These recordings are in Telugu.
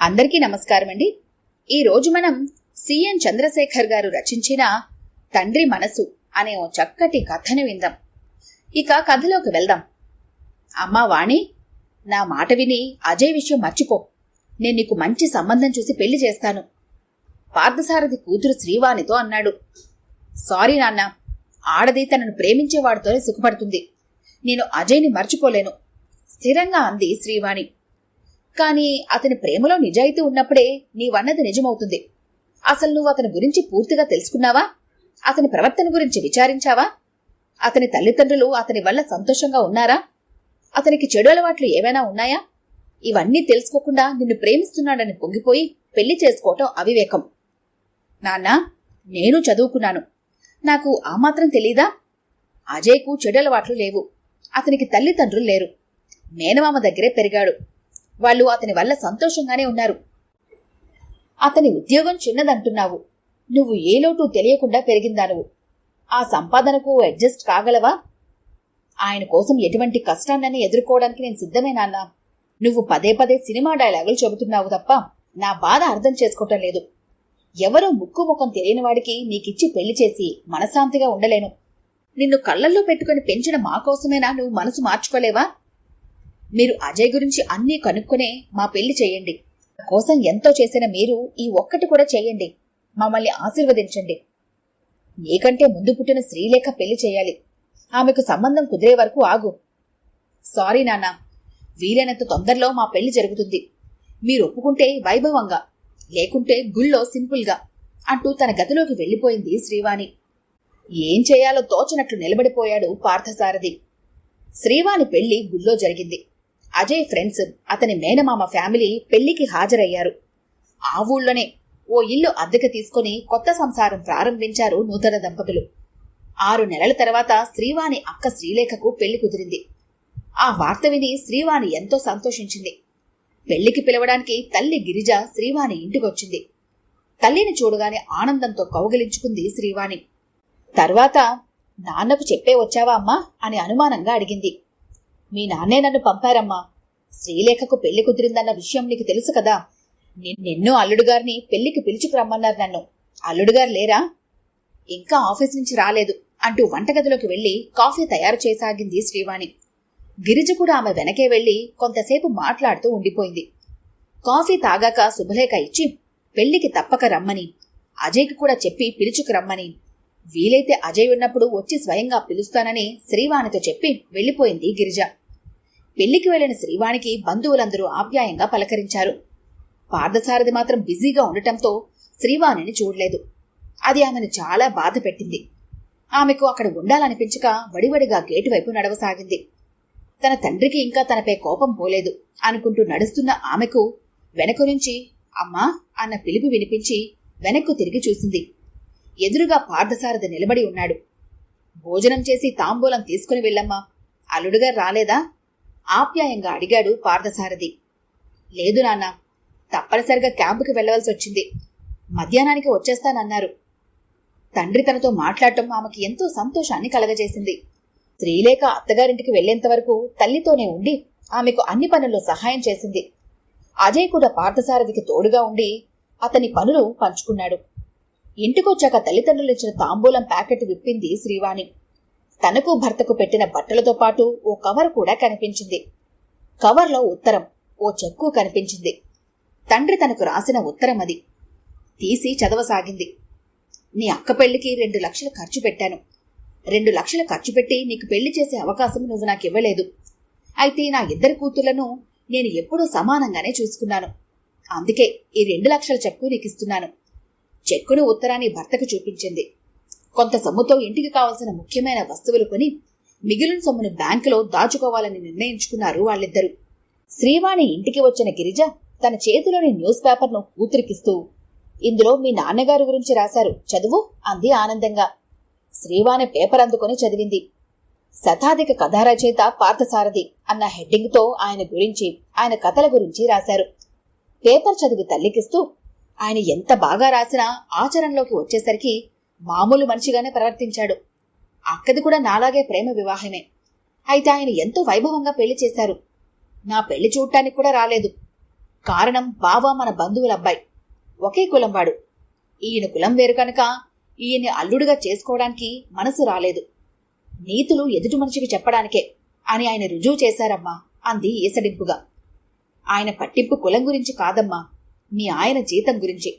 అందరికీ నమస్కారం అండి. ఈరోజు మనం సిఎన్ చంద్రశేఖర్ గారు రచించిన తండ్రి మనసు అనే ఓ చక్కటి కథను విందాం. ఇక కథలోకి వెళ్దాం. అమ్మా వాణి, నా మాట విని అజయ్ విషయం మర్చిపో. నేను నీకు మంచి సంబంధం చూసి పెళ్లి చేస్తాను, పార్థసారథి కూతురు శ్రీవాణితో అన్నాడు. సారీ నాన్న, ఆడది తనను ప్రేమించేవాడితోనే సుఖపడుతుంది. నేను అజయ్ని మర్చిపోలేను, స్థిరంగా అంది శ్రీవాణి. కానీ అతని ప్రేమలో నిజాయితీ ఉన్నప్పుడే నీవన్నది నిజమవుతుంది. అసలు నువ్వు అతని గురించి పూర్తిగా తెలుసుకున్నావా? అతని ప్రవర్తన గురించి విచారించావా? అతని తల్లిదండ్రులు అతని వల్ల సంతోషంగా ఉన్నారా? అతనికి చెడు అలవాట్లు ఏమైనా ఉన్నాయా? ఇవన్నీ తెలుసుకోకుండా నిన్ను ప్రేమిస్తున్నాడని పొంగిపోయి పెళ్లి చేసుకోవటం అవివేకం. నాన్నా, నేను చదువుకున్నాను, నాకు ఆ మాత్రం తెలీదా? అజయ్కు చెడు అలవాట్లు లేవు. అతనికి తల్లిదండ్రులు లేరు. మేనమామ దగ్గరే పెరిగాడు. వాళ్ళు అతని వల్ల సంతోషంగానే ఉన్నారు. అతని ఉద్యోగం చిన్నదంటున్నావు. నువ్వు ఏ లోటు తెలియకుండా పెరిగిందా నువ్వు? ఆ సంపాదనకు అడ్జస్ట్ కాగలవా? ఆయన కోసం ఎటువంటి కష్టాన్ని ఎదుర్కోవడానికి నేను సిద్ధమే నాన్నా. నువ్వు పదే పదే సినిమా డైలాగులు చెబుతున్నావు తప్ప నా బాధ అర్థం చేసుకోవటం లేదు. ఎవరో ముక్కు ముఖం తెలియని వాడికి నీకిచ్చి పెళ్లి చేసి మనశాంతిగా ఉండలేను. నిన్ను కళ్లల్లో పెట్టుకుని పెంచిన మా కోసమేనా నువ్వు మనసు మార్చుకోలేవా? మీరు అజయ్ గురించి అన్నీ కనుక్కునే మా పెళ్లి చేయండి. కోసం ఎంతో చేసిన మీరు ఈ ఒక్కటి కూడా చేయండి. మమ్మల్ని ఆశీర్వదించండి. నీకంటే ముందు పుట్టిన శ్రీలేఖ పెళ్లి చేయాలి. ఆమెకు సంబంధం కుదిరే వరకు ఆగు. సారీ నాన్న, వీలైనంత తొందరలో మా పెళ్లి జరుగుతుంది. మీరు ఒప్పుకుంటే వైభవంగా, లేకుంటే గుళ్ళో సింపుల్గా అంటూ తన గదిలోకి వెళ్లిపోయింది శ్రీవాణి. ఏం చేయాలో తోచనట్లు నిలబడిపోయాడు పార్థసారథి. శ్రీవాణి పెళ్లి గుళ్ళో జరిగింది. అజయ్ ఫ్రెండ్స్, అతని మేనమామ ఫ్యామిలీ పెళ్లికి హాజరయ్యారు. ఆ ఊళ్ళోనే ఓ ఇల్లు అద్దెకు తీసుకుని కొత్త సంసారం ప్రారంభించారు నూతన దంపతులు. 6 నెలల తర్వాత శ్రీవాణి అక్క శ్రీలేఖకు పెళ్లి కుదిరింది. ఆ వార్త విని శ్రీవాణి ఎంతో సంతోషించింది. పెళ్లికి పిలవడానికి తల్లి గిరిజ శ్రీవాణి ఇంటికొచ్చింది. తల్లిని చూడగానే ఆనందంతో కౌగిలించుకుంది శ్రీవాణి. తర్వాత, నాన్నకు చెప్పే వచ్చావా అమ్మా అని అనుమానంగా అడిగింది. మీ నాన్నే నన్ను పంపారమ్మా. శ్రీలేఖకు పెళ్లి కుదిరిందన్న విషయం నీకు తెలుసు కదా. నిన్ను అల్లుడుగారిని పెళ్లికి పిలుచుకురమ్మన్నారు నన్ను. అల్లుడుగారు లేరా? ఇంకా ఆఫీస్ నుంచి రాలేదు అంటూ వంటగదిలోకి వెళ్లి కాఫీ తయారు చేసాగింది శ్రీవాణి. గిరిజ కూడా ఆమె వెనకే వెళ్లి కొంతసేపు మాట్లాడుతూ ఉండిపోయింది. కాఫీ తాగాక శుభలేఖ ఇచ్చి పెళ్లికి తప్పక రమ్మని, అజయ్కి కూడా చెప్పి పిలుచుకురమ్మని, వీలైతే అజయ్ ఉన్నప్పుడు వచ్చి స్వయంగా పిలుస్తానని శ్రీవాణితో చెప్పి వెళ్లిపోయింది గిరిజ. పెళ్లికి వెళ్లిన శ్రీవాణికి బంధువులందరూ ఆప్యాయంగా పలకరించారు. పార్థసారథి మాత్రం బిజీగా ఉండటంతో శ్రీవాణిని చూడలేదు. అది ఆమెను చాలా బాధ పెట్టింది. ఆమెకు అక్కడ ఉండాలనిపించక వడివడిగా గేటు వైపు నడవసాగింది. తన తండ్రికి ఇంకా తనపై కోపం పోలేదు అనుకుంటూ నడుస్తున్న ఆమెకు వెనక నుంచి అమ్మా అన్న పిలుపు వినిపించి వెనక్కు తిరిగి చూసింది. ఎదురుగా పార్థసారథి నిలబడి ఉన్నాడు. భోజనం చేసి తాంబూలం తీసుకుని వెళ్ళమ్మా, అల్లుడుగారు రాలేదా? ఆప్యాయంగా అడిగాడు పార్థసారథి. లేదు నాన్న, తప్పనిసరిగా క్యాంపుకి వెళ్లవలసి వచ్చింది. మధ్యాహ్నానికి వచ్చేస్తానన్నారు. తండ్రి తనతో మాట్లాడటం ఆమెకి ఎంతో సంతోషాన్ని కలగజేసింది. శ్రీలేఖ అత్తగారింటికి వెళ్లేంత వరకు తల్లితోనే ఉండి ఆమెకు అన్ని పనుల్లో సహాయం చేసింది. అజయ్ కూడా పార్థసారథికి తోడుగా ఉండి అతని పనులు పంచుకున్నాడు. ఇంటికొచ్చాక తల్లిదండ్రులిచ్చిన తాంబూలం ప్యాకెట్ విప్పింది శ్రీవాణి. తనకు భర్తకు పెట్టిన బట్టలతో పాటు ఓ కవర్ కూడా కనిపించింది. కవర్లో ఉత్తరం, ఓ చెక్కు కనిపించింది. తండ్రి తనకు రాసిన ఉత్తరం అది. తీసి చదవసాగింది. నీ అక్క పెళ్లికి 2 లక్షలు ఖర్చు పెట్టాను. 2 లక్షలు ఖర్చు పెట్టి నీకు పెళ్లి చేసే అవకాశం నువ్వు నాకివ్వలేదు. అయితే నా 2 కూతుళ్లను నేను ఎప్పుడూ సమానంగానే చూసుకున్నాను. అందుకే ఈ 2 లక్షల చెక్కు నీకిస్తున్నాను. చెక్కును ఉత్తరాన్ని భర్తకు చూపించింది. కొంత సొమ్ముతో ఇంటికి కావలసిన ముఖ్యమైన వస్తువులు కొని మిగిలిన సొమ్మును బ్యాంకులో దాచుకోవాలని నిర్ణయించుకున్నారు వాళ్ళిద్దరూ. శ్రీవాణి ఇంటికి వచ్చిన గిరిజ తన చేతిలోని న్యూస్ పేపర్ను కూతురికిస్తూ, ఇందులో మీ నాన్నగారు గురించి రాశారు, చదువు అంది ఆనందంగా. శ్రీవాణి పేపర్ అందుకొని చదివింది. శతాధిక కథారచయిత పార్థసారథి అన్న హెడ్డింగ్తో ఆయన గురించి, ఆయన కథల గురించి రాశారు. పేపర్ చదివి తల్లికిస్తూ, ఆయన ఎంత బాగా రాసినా ఆచరణలోకి వచ్చేసరికి మామూలు మనిషిగానే ప్రవర్తించాడు. అక్కది కూడా నాలాగే ప్రేమ వివాహమే. అయితే ఆయన ఎంతో వైభవంగా పెళ్లి చేశారు. నా పెళ్లి చూడటానికి కూడా రాలేదు. కారణం బావ మన బంధువులబ్బాయి, ఒకే కులం వాడు. ఈయన కులం వేరు కనుక ఈయన్ని అల్లుడుగా చేసుకోవడానికి మనసు రాలేదు. నీతులు ఎదుటి మనిషికి చెప్పడానికే అని ఆయన రుజువు చేశారమ్మా అంది ఈసడింపుగా. ఆయన పట్టింపు కులం గురించి కాదమ్మా, మీ ఆయన జీతం గురించి.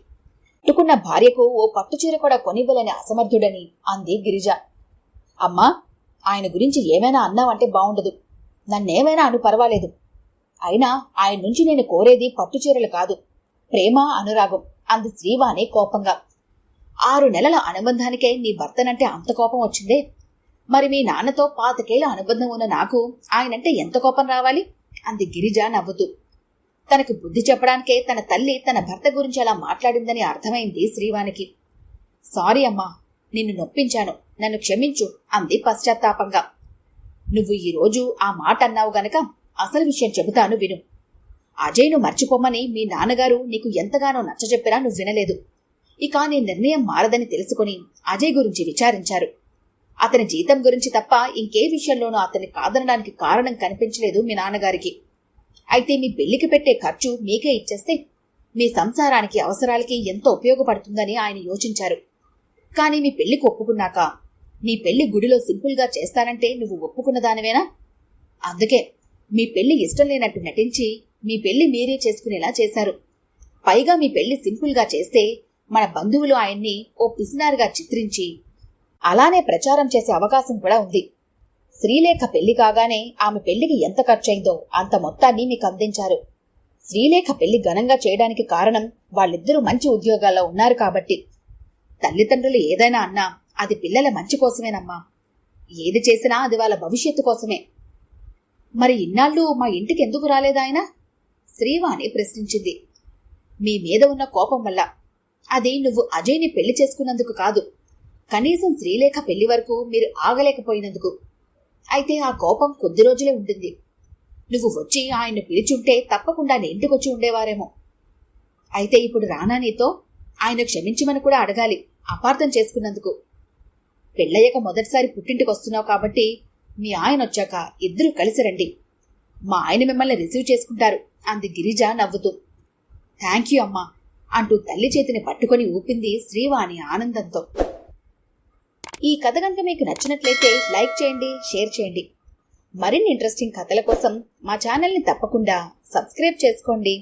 పుట్టుకున్న భార్యకు ఓ పట్టుచీర కూడా కొనివ్వలేని అసమర్థుడని అంది గిరిజ. అమ్మా, ఆయన గురించి ఏమైనా అన్నావంటే బావుండదు. నన్నేమైనా అను పర్వాలేదు. అయినా ఆయన నుంచి నేను కోరేది పట్టుచీరలు కాదు, ప్రేమ అనురాగం అంది శ్రీవాణి కోపంగా. 6 నెలల అనుబంధానికే నీ భర్తనంటే అంత కోపం వచ్చిందే? మరి మీ నాన్నతో 25 ఏళ్ల అనుబంధం ఉన్న నాకు ఆయనంటే ఎంత కోపం రావాలి అంది గిరిజ నవ్వుతూ. తనకు బుద్ధి చెప్పడానికే తన తల్లి తన భర్త గురించి అలా మాట్లాడిందని అర్థమైంది శ్రీవానికి. సారీ అమ్మా, నిన్ను నొప్పించాను, నన్ను క్షమించు అంది పశ్చాత్తాపంగా. నువ్వు ఈరోజు ఆ మాట అన్నావు గనక అసలు విషయం చెబుతాను విను. అజయ్ను మర్చిపోమ్మని మీ నాన్నగారు నీకు ఎంతగానో నచ్చజెప్పినా నువ్వు వినలేదు. ఇక నీ నిర్ణయం మారదని తెలుసుకుని అజయ్ గురించి విచారించారు. అతని జీతం గురించి తప్ప ఇంకే విషయంలోనూ అతన్ని కాదనడానికి కారణం కనిపించలేదు మీ నాన్నగారికి. అయితే మీ పెళ్లికి పెట్టే ఖర్చు మీకే ఇచ్చేస్తే మీ సంసారానికి అవసరాలకి ఎంతో ఉపయోగపడుతుందని ఆయన యోచించారు. కానీ మీ పెళ్లికి ఒప్పుకున్నాక నీ పెళ్లి గుడిలో సింపుల్గా చేస్తానంటే నువ్వు ఒప్పుకున్నదానివేనా? అందుకే మీ పెళ్లి ఇష్టం లేనట్టు నటించి మీ పెళ్లి మీరే చేసుకునేలా చేశారు. పైగా మీ పెళ్లి సింపుల్గా చేస్తే మన బంధువులు ఆయన్ని ఓ పిసినారుగా చిత్రించి అలానే ప్రచారం చేసే అవకాశం కూడా ఉంది. శ్రీలేఖ పెళ్లి కాగానే ఆమె పెళ్లికి ఎంత ఖర్చయిందో అంత మొత్తాన్ని మీకు అందించారు. శ్రీలేఖ పెళ్లి ఘనంగా చేయడానికి కారణం వాళ్ళిద్దరూ మంచి ఉద్యోగాల్లో ఉన్నారు కాబట్టి. తల్లిదండ్రులు ఏదైనా అన్నా అది పిల్లల మంచి కోసమేనమ్మా. ఏది చేసినా అది వాళ్ళ భవిష్యత్తు కోసమే. మరి ఇన్నాళ్ళు మా ఇంటికి ఎందుకు రాలేదాయన? శ్రీవాణి ప్రశ్నించింది. మీ మీద ఉన్న కోపం వల్ల. అది నువ్వు అజయ్ని పెళ్లి చేసుకున్నందుకు కాదు, కనీసం శ్రీలేఖ పెళ్లి వరకు మీరు ఆగలేకపోయినందుకు. అయితే ఆ కోపం కొద్ది రోజులే ఉంటుంది. నువ్వు వచ్చి ఆయన్ను పిలిచుంటే తప్పకుండా నీ ఇంటికొచ్చి ఉండేవారేమో. అయితే ఇప్పుడు రానా నీతో? ఆయన క్షమించమని కూడా అడగాలి అపార్థం చేసుకున్నందుకు. పెళ్ళయ్యాక మొదటిసారి పుట్టింటికొస్తున్నావు కాబట్టి మీ ఆయన వచ్చాక ఇద్దరూ కలిసి రండి. మా ఆయన మిమ్మల్ని రిసీవ్ చేసుకుంటారు అంది గిరిజ నవ్వుతూ. థ్యాంక్ యూ అమ్మా అంటూ తల్లి చేతిని పట్టుకొని ఊపింది శ్రీవాణి ఆనందంతో. ఈ కథ గంట మీకు నచ్చినట్లయితే లైక్ చేయండి, షేర్ చేయండి. మరిన్ని ఇంట్రెస్టింగ్ కథల కోసం మా ఛానల్ని తప్పకుండా సబ్స్క్రైబ్ చేసుకోండి.